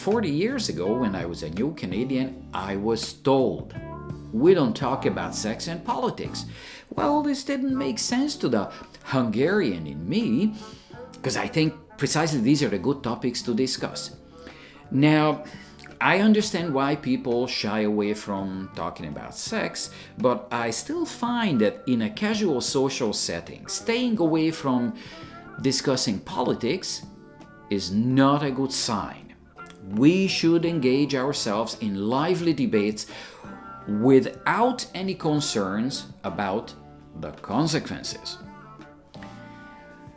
40 years ago, when I was a new Canadian, I was told, "We don't talk about sex and politics." Well, this didn't make sense to the Hungarian in me, because I think precisely these are the good topics to discuss. Now, I understand why people shy away from talking about sex, but I still find that in a casual social setting, staying away from discussing politics is not a good sign. We should engage ourselves in lively debates without any concerns about the consequences.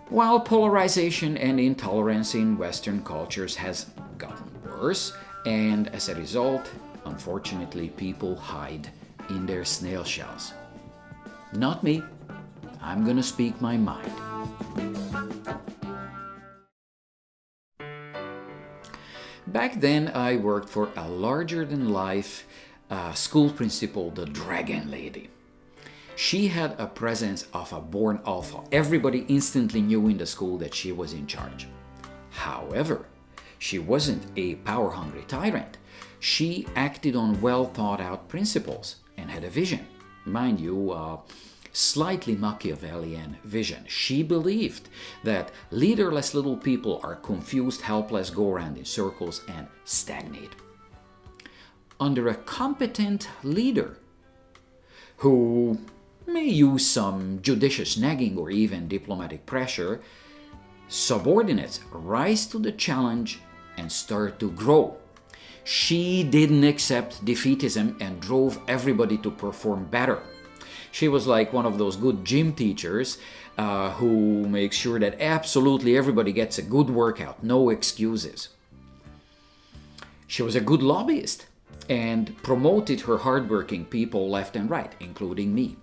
While polarization and intolerance in Western cultures has gotten worse, and as a result, unfortunately, people hide in their snail shells. Not me. I'm gonna speak my mind. Back then, I worked for a larger-than-life school principal, the Dragon Lady. She had a presence of a born alpha. Everybody instantly knew in the school that she was in charge. However, she wasn't a power-hungry tyrant. She acted on well-thought-out principles and had a vision. Mind you, a slightly Machiavellian vision. She believed that leaderless little people are confused, helpless, go around in circles, and stagnate. Under a competent leader who may use some judicious nagging or even diplomatic pressure, subordinates rise to the challenge and start to grow. She didn't accept defeatism and drove everybody to perform better. She was like one of those good gym teachers who makes sure that absolutely everybody gets a good workout, no excuses. She was a good lobbyist and promoted her hardworking people left and right, including me.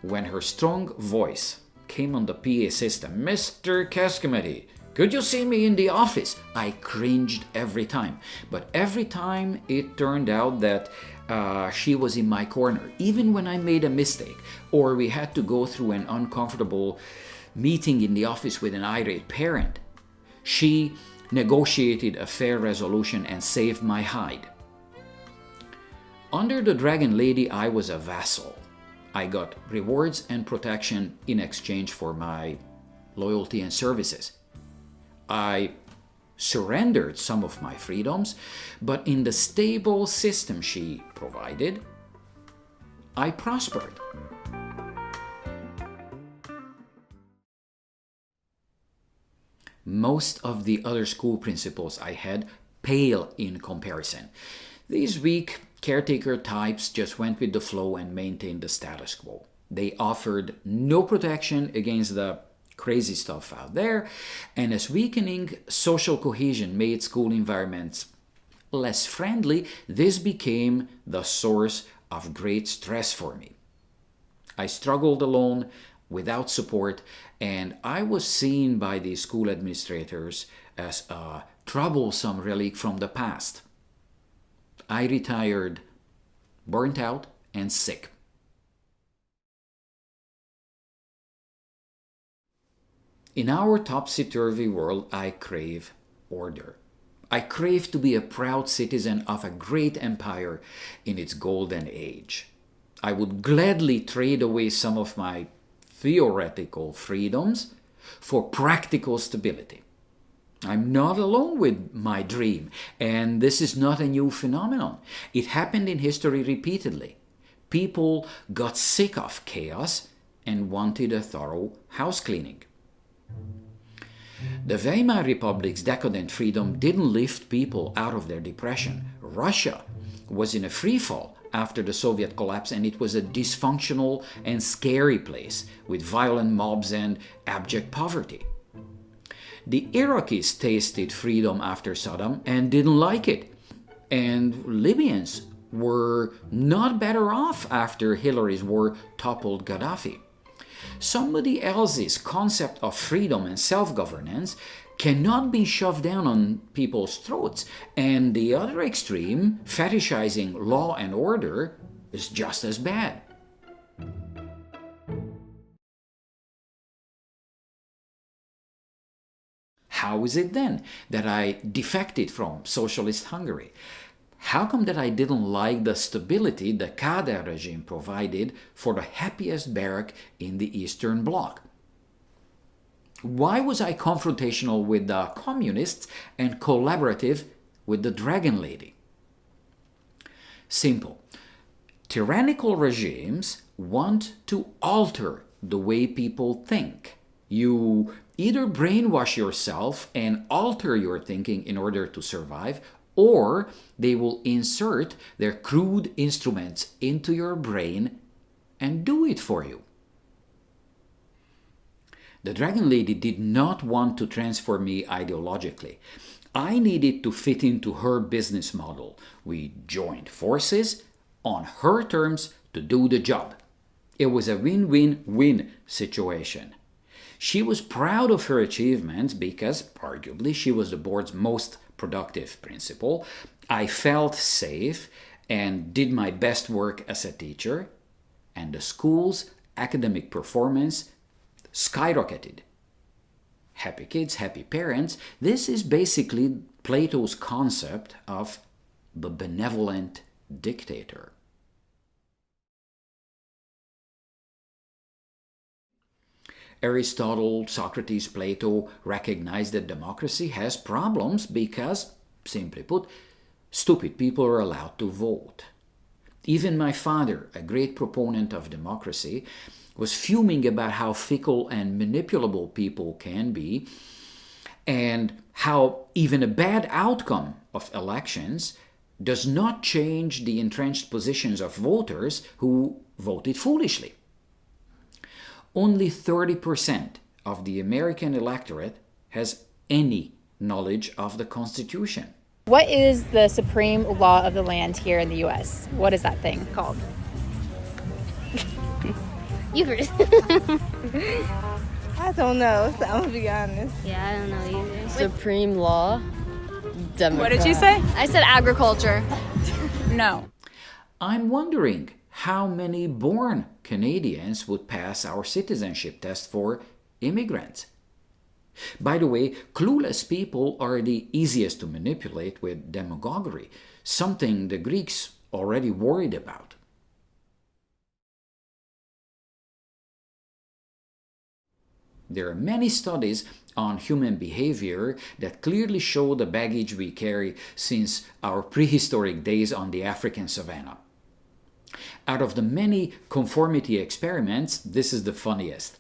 When her strong voice came on the PA system, "Mr. Cascamedy, could you see me in the office?" I cringed every time. But every time it turned out that she was in my corner, even when I made a mistake or we had to go through an uncomfortable meeting in the office with an irate parent. She negotiated a fair resolution and saved my hide. Under the Dragon Lady, I was a vassal. I got rewards and protection in exchange for my loyalty and services. I surrendered some of my freedoms, but in the stable system she provided, I prospered. Most of the other school principals I had pale in comparison. These weak caretaker types just went with the flow and maintained the status quo. They offered no protection against the crazy stuff out there, and as weakening social cohesion made school environments less friendly, this became the source of great stress for me. I struggled alone, without support, and I was seen by the school administrators as a troublesome relic from the past. I retired burnt out and sick. In our topsy-turvy world, I crave order. I crave to be a proud citizen of a great empire in its golden age. I would gladly trade away some of my theoretical freedoms for practical stability. I'm not alone with my dream, and this is not a new phenomenon. It happened in history repeatedly. People got sick of chaos and wanted a thorough house cleaning. The Weimar Republic's decadent freedom didn't lift people out of their depression. Russia was in a free fall after the Soviet collapse, and it was a dysfunctional and scary place with violent mobs and abject poverty. The Iraqis tasted freedom after Saddam and didn't like it. And Libyans were not better off after Hillary's war toppled Gaddafi. Somebody else's concept of freedom and self-governance cannot be shoved down on people's throats, and the other extreme, fetishizing law and order, is just as bad. How is it then that I defected from socialist Hungary? How come that I didn't like the stability the Kader regime provided for the happiest barrack in the Eastern Bloc? Why was I confrontational with the communists and collaborative with the Dragon Lady? Simple. Tyrannical regimes want to alter the way people think. You either brainwash yourself and alter your thinking in order to survive, or they will insert their crude instruments into your brain and do it for you. The Dragon Lady did not want to transform me ideologically. I needed to fit into her business model. We joined forces on her terms to do the job. It was a win-win-win situation. She was proud of her achievements because, arguably, she was the board's most productive principal. I felt safe and did my best work as a teacher, and the school's academic performance skyrocketed. Happy kids, happy parents. This is basically Plato's concept of the benevolent dictator. Aristotle, Socrates, Plato recognized that democracy has problems because, simply put, stupid people are allowed to vote. Even my father, a great proponent of democracy, was fuming about how fickle and manipulable people can be, and how even a bad outcome of elections does not change the entrenched positions of voters who voted foolishly. Only 30% of the American electorate has any knowledge of the Constitution. What is the supreme law of the land here in the U.S.? What is that thing called? You first. I don't know, so I'm gonna be honest. Yeah, I don't know either. Supreme law? Democrat. What did you say? I said agriculture. No. I'm wondering how many born Canadians would pass our citizenship test for immigrants. By the way, clueless people are the easiest to manipulate with demagoguery, something the Greeks already worried about. There are many studies on human behavior that clearly show the baggage we carry since our prehistoric days on the African savanna. Out of the many conformity experiments, this is the funniest.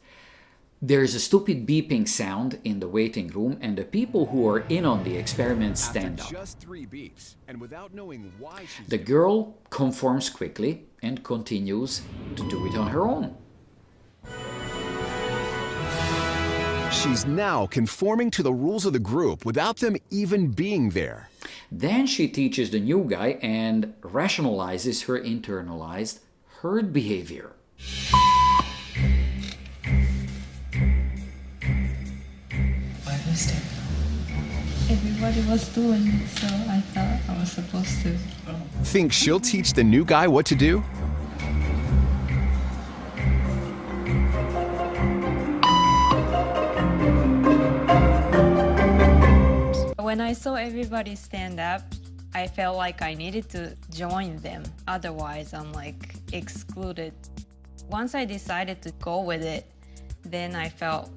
There's a stupid beeping sound in the waiting room, and the people who are in on the experiment stand up. Just 3 beeps, and without knowing why she's The girl conforms quickly and continues to do it on her own. She's now conforming to the rules of the group without them even being there. Then she teaches the new guy and rationalizes her internalized herd behavior. Everybody was doing it, so I thought I was supposed to. Think she'll teach the new guy what to do? When I saw everybody stand up, I felt like I needed to join them. Otherwise, I'm like excluded. Once I decided to go with it, then I felt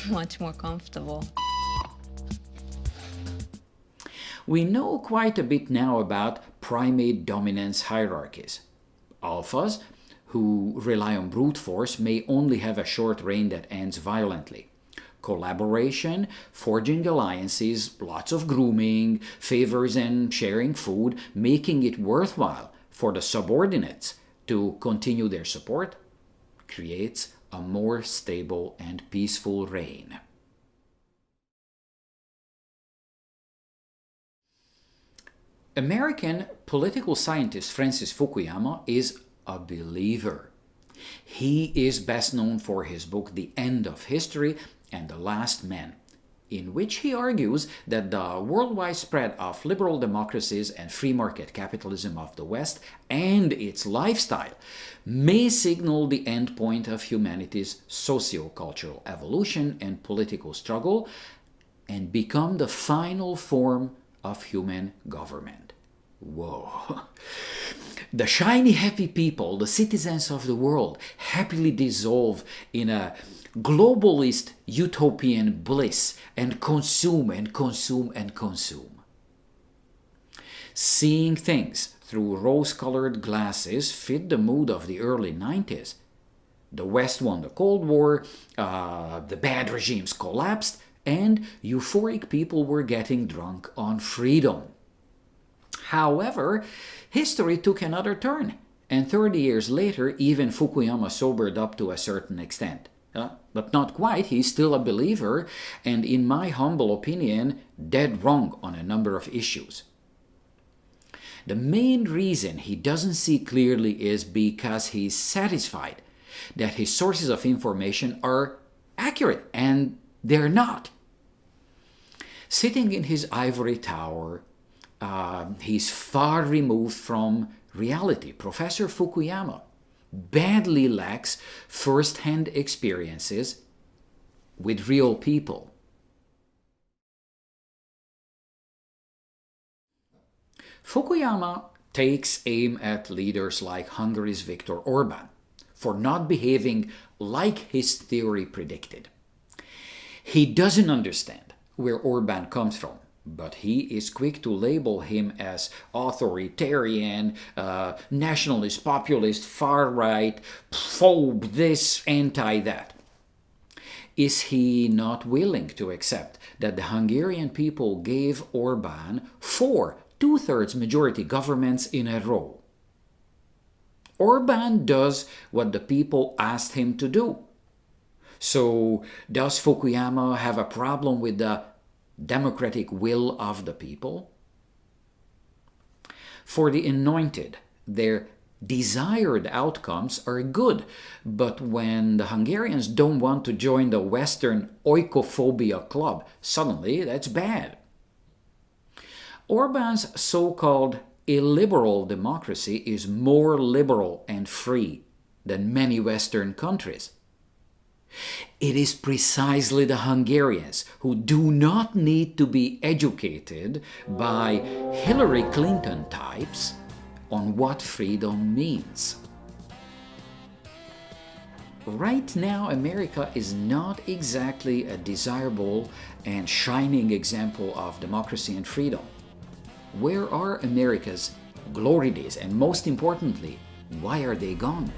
much more comfortable. We know quite a bit now about primate dominance hierarchies. Alphas, who rely on brute force, may only have a short reign that ends violently. Collaboration, forging alliances, lots of grooming, favors and sharing food, making it worthwhile for the subordinates to continue their support, creates a more stable and peaceful reign. American political scientist Francis Fukuyama is a believer. He is best known for his book The End of History and The Last Man, in which he argues that the worldwide spread of liberal democracies and free market capitalism of the West and its lifestyle may signal the end point of humanity's socio-cultural evolution and political struggle, and become the final form of human government. Whoa. The shiny, happy people, the citizens of the world, happily dissolve in a globalist utopian bliss and consume and consume and consume. Seeing things through rose-colored glasses fit the mood of the early 90s. The West won the Cold War, the bad regimes collapsed, and euphoric people were getting drunk on freedom. However, history took another turn, and 30 years later, even Fukuyama sobered up to a certain extent. But not quite, he's still a believer, and in my humble opinion, dead wrong on a number of issues. The main reason he doesn't see clearly is because he's satisfied that his sources of information are accurate, and they're not. Sitting in his ivory tower, he's far removed from reality. Professor Fukuyama badly lacks first-hand experiences with real people. Fukuyama takes aim at leaders like Hungary's Viktor Orban for not behaving like his theory predicted. He doesn't understand where Orban comes from, but he is quick to label him as authoritarian, nationalist, populist, far-right, phobe, this, anti-that. Is he not willing to accept that the Hungarian people gave Orban 4 2/3 majority governments in a row? Orban does what the people asked him to do. So does Fukuyama have a problem with the democratic will of the people? For the anointed, their desired outcomes are good, but when the Hungarians don't want to join the Western oikophobia club, suddenly that's bad. Orban's so-called illiberal democracy is more liberal and free than many Western countries. It is precisely the Hungarians who do not need to be educated by Hillary Clinton types on what freedom means. Right now, America is not exactly a desirable and shining example of democracy and freedom. Where are America's glory days? And most importantly, why are they gone?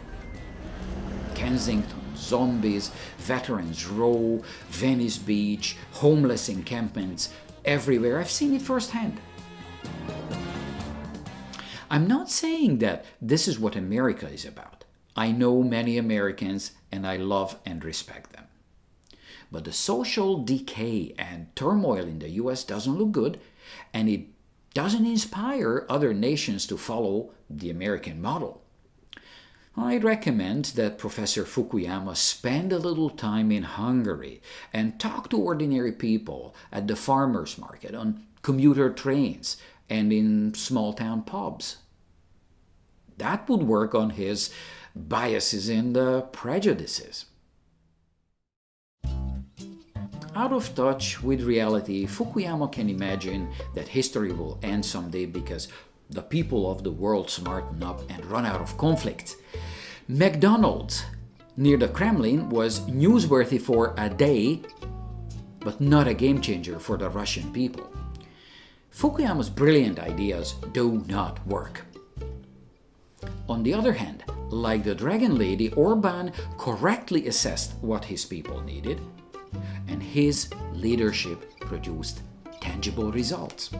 Kensington, zombies, Veterans Row, Venice Beach, homeless encampments, everywhere. I've seen it firsthand. I'm not saying that this is what America is about. I know many Americans and I love and respect them. But the social decay and turmoil in the US doesn't look good, and it doesn't inspire other nations to follow the American model. I recommend that Professor Fukuyama spend a little time in Hungary and talk to ordinary people at the farmers' market, on commuter trains, and in small-town pubs. That would work on his biases and prejudices. Out of touch with reality, Fukuyama can imagine that history will end someday because the people of the world smarten up and run out of conflict. McDonald's near the Kremlin was newsworthy for a day, but not a game changer for the Russian people. Fukuyama's brilliant ideas do not work. On the other hand, like the Dragon Lady, Orban correctly assessed what his people needed, and his leadership produced tangible results.